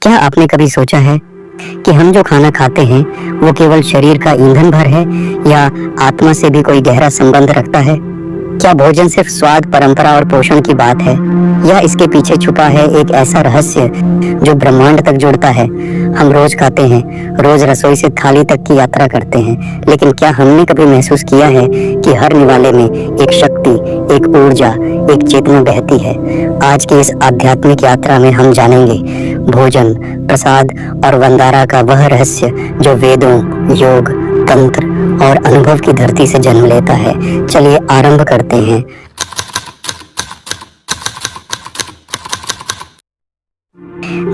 क्या आपने कभी सोचा है कि हम जो खाना खाते हैं वो केवल शरीर का ईंधन भर है या आत्मा से भी कोई गहरा संबंध रखता है? क्या भोजन सिर्फ स्वाद, परंपरा और पोषण की बात है, या इसके पीछे छुपा है एक ऐसा रहस्य जो ब्रह्मांड तक जुड़ता है? हम रोज खाते हैं, रोज रसोई से थाली तक की यात्रा करते हैं, लेकिन क्या हमने कभी महसूस किया है कि हर निवाले में एक शक्ति, एक ऊर्जा, एक चेतना बहती है? आज की इस आध्यात्मिक यात्रा में हम जानेंगे भोजन, प्रसाद और वंदारा का वह रहस्य जो वेदों, योग, तंत्र और अनुभव की धरती से जन्म लेता है। चलिए आरंभ करते हैं।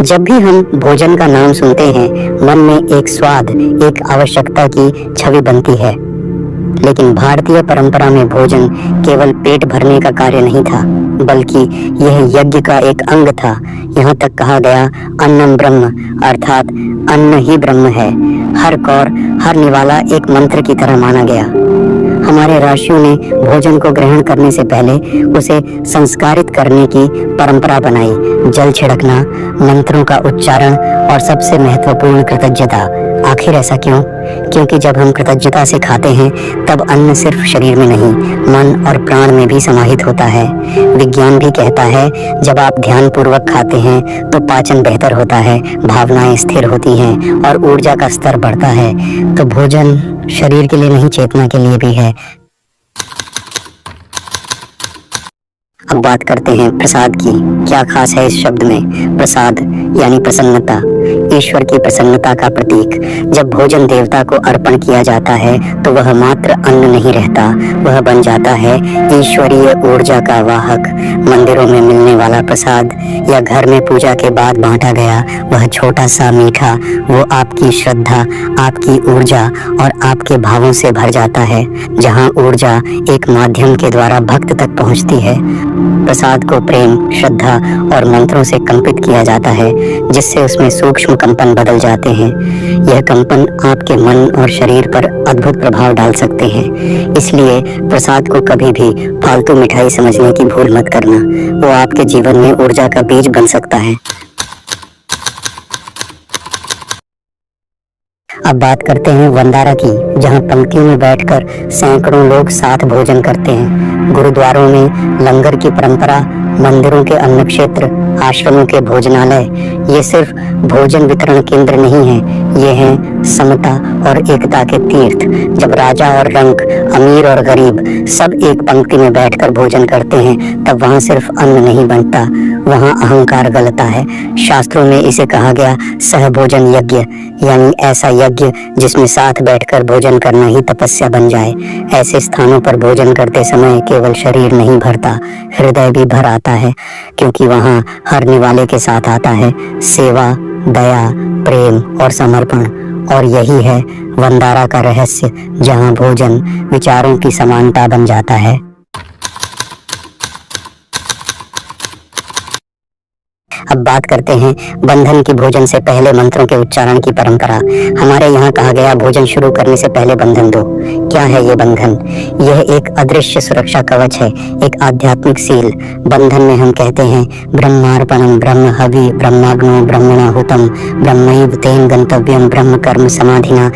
जब भी हम भोजन का नाम सुनते हैं, मन में एक स्वाद, एक आवश्यकता की छवि बनती है। लेकिन भारतीय परंपरा में भोजन केवल पेट भरने का कार्य नहीं था, बल्कि यह यज्ञ का एक अंग था। यहाँ तक कहा गया, अन्नम ब्रह्म, अर्थात अन्न ही ब्रह्म है। हर कौर, हर निवाला एक मंत्र की तरह माना गया। हमारे ऋषियों ने भोजन को ग्रहण करने से पहले उसे संस्कारित करने की परंपरा बनाई। जल छिड़कना, मंत्रों का उच्चारण और सबसे महत्वपूर्ण कृतज्ञता। आखिर ऐसा क्यों? क्योंकि जब हम कृतज्ञता से खाते हैं, तब अन्न सिर्फ शरीर में नहीं, मन और प्राण में भी समाहित होता है। विज्ञान भी कहता है, जब आप ध्यान पूर्वक खाते हैं तो पाचन बेहतर होता है, भावनाएं स्थिर होती हैं और ऊर्जा का स्तर बढ़ता है। तो भोजन शरीर के लिए नहीं, चेतना के लिए भी है। अब बात करते हैं प्रसाद की। क्या खास है इस शब्द में? प्रसाद यानी प्रसन्नता, ईश्वर की प्रसन्नता का प्रतीक। जब भोजन देवता को अर्पण किया जाता है तो वह मात्र अन्न नहीं रहता, वह बन जाता है ईश्वरीय ऊर्जा का वाहक। मंदिरों में मिलने वाला प्रसाद या घर में पूजा के बाद बांटा गया वह छोटा सा मीठा, वो आपकी श्रद्धा, आपकी ऊर्जा और आपके भावों से भर जाता है। जहाँ ऊर्जा एक माध्यम के द्वारा भक्त तक पहुँचती है, प्रसाद को प्रेम, श्रद्धा और मंत्रों से कंपित किया जाता है, जिससे उसमें सूक्ष्म कंपन बदल जाते हैं। यह कंपन आपके मन और शरीर पर अद्भुत प्रभाव डाल सकते हैं। इसलिए प्रसाद को कभी भी फालतू मिठाई समझने की भूल मत करना, वो आपके जीवन में ऊर्जा का बीज बन सकता है। अब बात करते हैं वंदारा की, जहां पंक्तियों में बैठकर सैकड़ों लोग साथ भोजन करते हैं। गुरुद्वारों में लंगर की परंपरा, मंदिरों के अन्न क्षेत्र, आश्रमों के भोजनालय, ये सिर्फ भोजन वितरण केंद्र नहीं है, ये हैं समता और एकता के तीर्थ। जब राजा और रंक, अमीर और गरीब सब एक पंक्ति में बैठकर भोजन करते हैं, तब वहाँ सिर्फ अन्न नहीं बनता, वहाँ अहंकार गलता है। शास्त्रों में इसे कहा गया सहभोजन यज्ञ, यानी ऐसा यज्ञ जिसमें साथ बैठकर भोजन करना ही तपस्या बन जाए। ऐसे स्थानों पर भोजन करते समय केवल शरीर नहीं भरता, हृदय भी भर आता है, क्योंकि वहाँ हर निवाले के साथ आता है सेवा, दया, प्रेम और समर्पण। और यही है वंदारा का रहस्य, जहाँ भोजन विचारों की समानता बन जाता है। अब बात करते हैं बंधन की। भोजन से पहले मंत्रों के उच्चारण की परंपरा। हमारे यहाँ कहा गया, भोजन शुरू करने से पहले बंधन दो। क्या है ये बंधन? यह एक अदृश्य सुरक्षा कवच है, एक आध्यात्मिक सील। बंधन में हम कहते हैं ब्रह्मार्पणम, ब्रह्म हवि, ब्रह्माग्नो ब्रह्मणाहुतम, ब्रह्मैव तेन गंतव्यम, ब्रह्म कर्म समाधिना।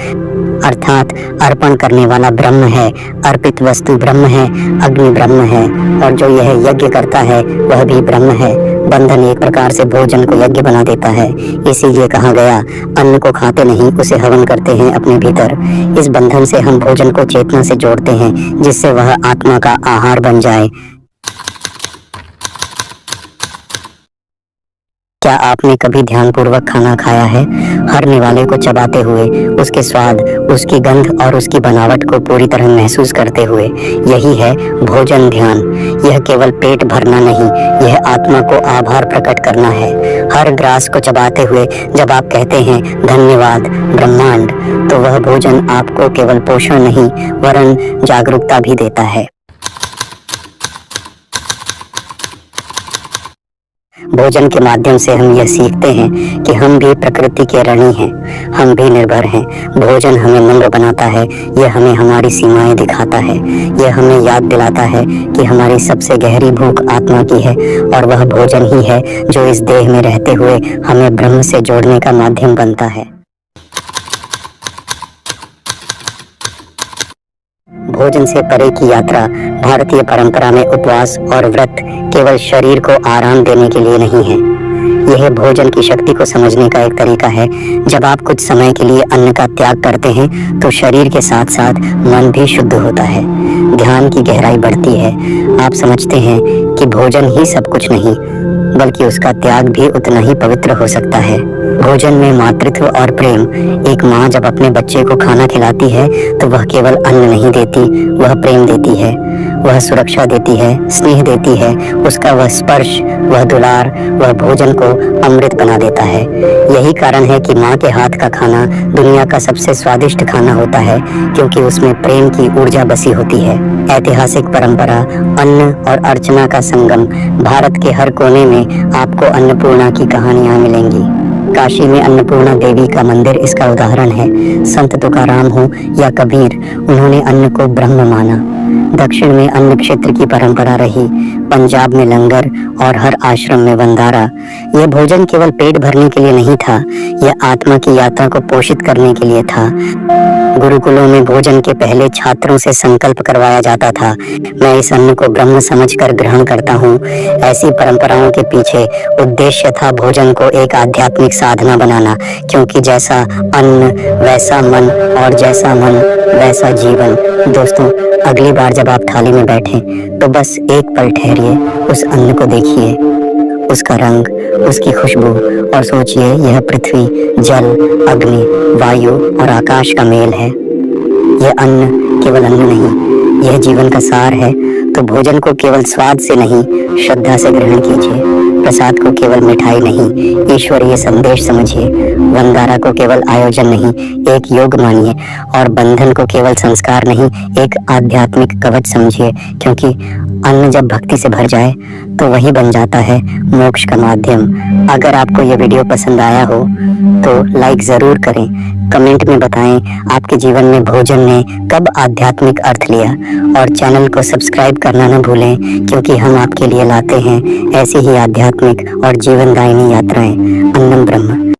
अर्थात अर्पण करने वाला ब्रह्म है, अर्पित वस्तु ब्रह्म है, अग्नि ब्रह्म है, और जो यह यज्ञ करता है वह भी ब्रह्म है। बंधन एक प्रकार से भोजन को यज्ञ बना देता है। इसीलिए कहा गया, अन्न को खाते नहीं, उसे हवन करते हैं अपने भीतर। इस बंधन से हम भोजन को चेतना से जोड़ते हैं, जिससे वह आत्मा का आहार बन जाए। क्या आपने कभी ध्यानपूर्वक खाना खाया है? हर निवाले को चबाते हुए, उसके स्वाद, उसकी गंध और उसकी बनावट को पूरी तरह महसूस करते हुए। यही है भोजन ध्यान। यह केवल पेट भरना नहीं, यह आत्मा को आभार प्रकट करना है। हर ग्रास को चबाते हुए जब आप कहते हैं धन्यवाद ब्रह्मांड, तो वह भोजन आपको केवल पोषण नहीं, वरन जागरूकता भी देता है। भोजन के माध्यम से हम यह सीखते हैं कि हम भी प्रकृति के ऋणी हैं, हम भी निर्भर हैं। भोजन हमें नम्र बनाता है, यह हमें हमारी सीमाएं दिखाता है, यह हमें याद दिलाता है कि हमारी सबसे गहरी भूख आत्मा की है और वह भोजन ही है जो इस देह में रहते हुए हमें ब्रह्म से जोड़ने का माध्यम बनता है। भोजन से परे की यात्रा भारतीय परंपरा में उपवास और व्रत केवल शरीर को आराम देने के लिए नहीं है। यह भोजन की शक्ति को समझने का एक तरीका है। जब आप कुछ समय के लिए अन्न का त्याग करते हैं तो शरीर के साथ साथ मन भी शुद्ध होता है, ध्यान की गहराई बढ़ती है। आप समझते हैं कि भोजन ही सब कुछ नहीं, बल्कि उसका त्याग भी उतना ही पवित्र हो सकता है। भोजन में मातृत्व और प्रेम। एक माँ जब अपने बच्चे को खाना खिलाती है तो वह केवल अन्न नहीं देती, वह प्रेम देती है, वह सुरक्षा देती है, स्नेह देती है। उसका वह स्पर्श, वह दुलार, वह भोजन को अमृत बना देता है। यही कारण है कि माँ के हाथ का खाना दुनिया का सबसे स्वादिष्ट खाना होता है, क्योंकि उसमें प्रेम की ऊर्जा बसी होती है। ऐतिहासिक परंपरा, अन्न और अर्चना का संगम। भारत के हर कोने में आपको अन्नपूर्णा की कहानियां मिलेंगी। काशी में अन्नपूर्णा देवी का मंदिर इसका उदाहरण है। संत तुकाराम हो या कबीर, उन्होंने अन्न को ब्रह्म माना। दक्षिण में अन्न क्षेत्र की परंपरा रही, पंजाब में लंगर और हर आश्रम में भंडारा। यह भोजन केवल पेट भरने के लिए नहीं था, यह आत्मा की यात्रा को पोषित करने के लिए था। गुरुकुलों में भोजन के पहले छात्रों से संकल्प करवाया जाता था, मैं इस अन्न को ब्रह्म समझकर ग्रहण करता हूँ। ऐसी परंपराओं के पीछे उद्देश्य था भोजन को एक आध्यात्मिक साधना बनाना, क्योंकि जैसा अन्न वैसा मन और जैसा मन वैसा जीवन। दोस्तों, अगली बार जब आप थाली में बैठें तो बस एक पल ठहरिए, उस अन्न को देखिए, उसका रंग, उसकी खुशबू, और सोचिए यह पृथ्वी, जल, अग्नि, वायु और आकाश का मेल है। यह अन्न केवल अन्न नहीं, यह जीवन का सार है। तो भोजन को केवल स्वाद से नहीं, श्रद्धा से ग्रहण कीजिए। प्रसाद को केवल मिठाई नहीं, ईश्वरीय संदेश समझिए। भंडारा को केवल आयोजन नहीं, एक योग मानिए। और बंधन को केवल संस्कार नहीं, एक आध्यात्मिक कवच समझिए। क्योंकि अन्न जब भक्ति से भर जाए तो वही बन जाता है मोक्ष का माध्यम। अगर आपको ये वीडियो पसंद आया हो तो लाइक ज़रूर करें, कमेंट में बताएं आपके जीवन में भोजन ने कब आध्यात्मिक अर्थ लिया, और चैनल को सब्सक्राइब करना न भूलें, क्योंकि हम आपके लिए लाते हैं ऐसी ही आध्यात्मिक और जीवनदायिनी यात्राएं। अन्नम ब्रह्म।